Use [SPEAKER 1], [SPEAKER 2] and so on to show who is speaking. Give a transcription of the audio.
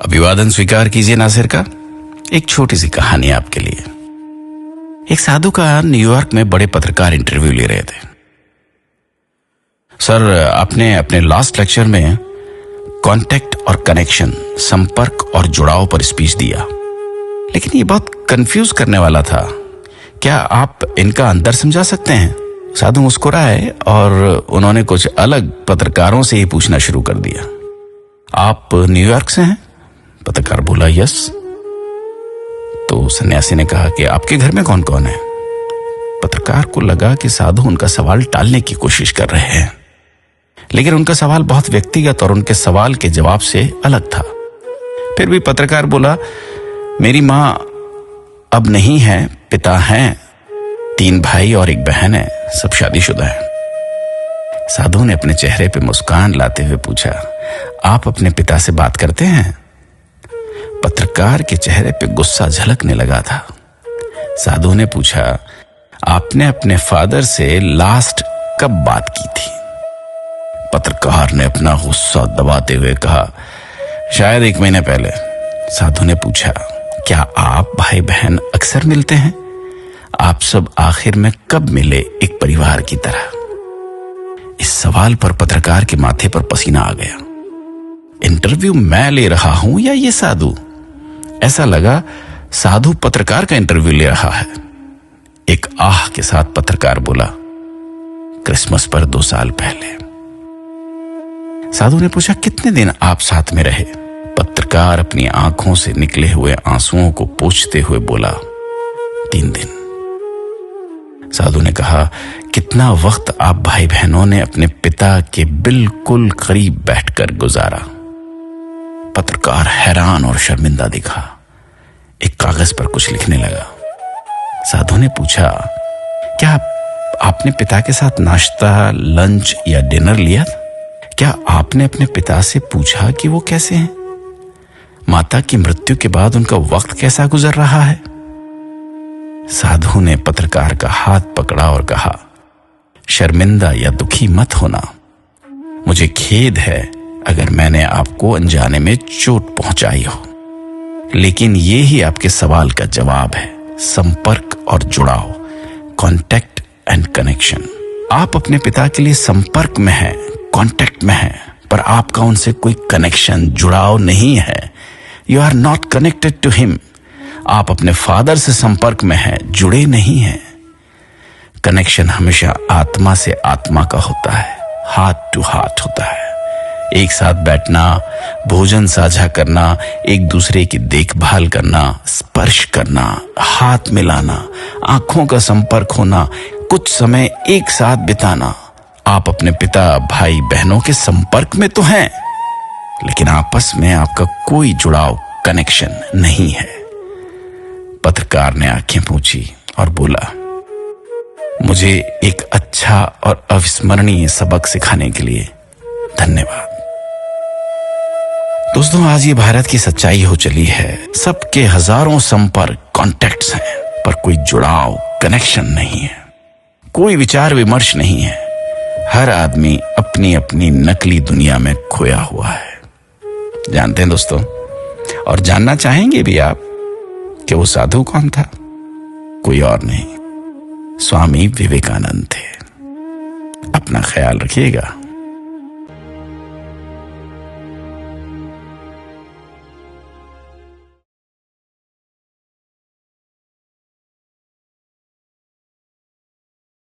[SPEAKER 1] अभिवादन स्वीकार कीजिए नासिर का। एक छोटी सी कहानी आपके लिए। एक साधु का न्यूयॉर्क में बड़े पत्रकार इंटरव्यू ले रहे थे। सर, आपने अपने लास्ट लेक्चर में कांटेक्ट और कनेक्शन, संपर्क और जुड़ाव पर स्पीच दिया, लेकिन ये बहुत कंफ्यूज करने वाला था। क्या आप इनका अंदर समझा सकते हैं? साधु मुस्कुराए और उन्होंने कुछ अलग पत्रकारों से ही पूछना शुरू कर दिया। आप न्यूयॉर्क से हैं? पत्रकार बोला, यस। तो सन्यासी ने कहा कि आपके घर में कौन कौन है? पत्रकार को लगा कि साधु उनका सवाल टालने की कोशिश कर रहे हैं, लेकिन उनका सवाल बहुत व्यक्तिगत और उनके सवाल के जवाब से अलग था। फिर भी पत्रकार बोला, मेरी मां अब नहीं है, पिता हैं, 3 भाई और 1 बहन है, सब शादीशुदा है। साधु ने अपने चेहरे पे मुस्कान लाते हुए पूछा, आप अपने पिता से बात करते हैं? पत्रकार के चेहरे पे गुस्सा झलकने लगा था। साधु ने पूछा, आपने अपने फादर से लास्ट कब बात की थी? पत्रकार ने अपना गुस्सा दबाते हुए कहा, शायद 1 महीने पहले। साधु ने पूछा, क्या आप भाई बहन अक्सर मिलते हैं? आप सब आखिर में कब मिले एक परिवार की तरह? इस सवाल पर पत्रकार के माथे पर पसीना आ गया। इंटरव्यू मैं ले रहा हूं या ये साधु? ऐसा लगा साधु पत्रकार का इंटरव्यू ले रहा है। एक आह के साथ पत्रकार बोला, क्रिसमस पर 2 साल पहले। साधु ने पूछा, कितने दिन आप साथ में रहे? पत्रकार अपनी आंखों से निकले हुए आंसुओं को पोंछते हुए बोला, 3 दिन। साधु ने कहा, कितना वक्त आप भाई बहनों ने अपने पिता के बिल्कुल करीब बैठकर गुजारा? पत्रकार हैरान और शर्मिंदा दिखा। एक कागज पर कुछ लिखने लगा। साधु ने पूछा, क्या आपने पिता के साथ नाश्ता, लंच या डिनर लिया? क्या आपने अपने पिता से पूछा कि वो कैसे हैं? माता की मृत्यु के बाद उनका वक्त कैसा गुजर रहा है? साधु ने पत्रकार का हाथ पकड़ा और कहा, शर्मिंदा या दुखी मत होना। मुझे खेद है अगर मैंने आपको अनजाने में चोट पहुंचाई हो, लेकिन ये ही आपके सवाल का जवाब है, संपर्क और जुड़ाव, कांटेक्ट एंड कनेक्शन। आप अपने पिता के लिए संपर्क में हैं, कांटेक्ट में हैं, पर आपका उनसे कोई कनेक्शन, जुड़ाव नहीं है। You are not connected to him. आप अपने फादर से संपर्क में हैं, जुड़े नहीं हैं। कनेक्शन हमेशा आत्मा से आत्मा का होता है, हार्ट टू हार्ट होता है। एक साथ बैठना, भोजन साझा करना, एक दूसरे की देखभाल करना, स्पर्श करना, हाथ मिलाना, आंखों का संपर्क होना, कुछ समय एक साथ बिताना। आप अपने पिता, भाई बहनों के संपर्क में तो हैं, लेकिन आपस में आपका कोई जुड़ाव, कनेक्शन नहीं है। पत्रकार ने आंखें पूछी और बोला, मुझे एक अच्छा और अविस्मरणीय सबक सिखाने के लिए धन्यवाद। दोस्तों, आज ये भारत की सच्चाई हो चली है। सबके हजारों संपर्क, कॉन्टैक्ट्स हैं, पर कोई जुड़ाव, कनेक्शन नहीं है। कोई विचार विमर्श नहीं है। हर आदमी अपनी अपनी नकली दुनिया में खोया हुआ है। जानते हैं दोस्तों, और जानना चाहेंगे भी आप कि वो साधु कौन था? कोई और नहीं, स्वामी विवेकानंद थे। अपना ख्याल रखिएगा।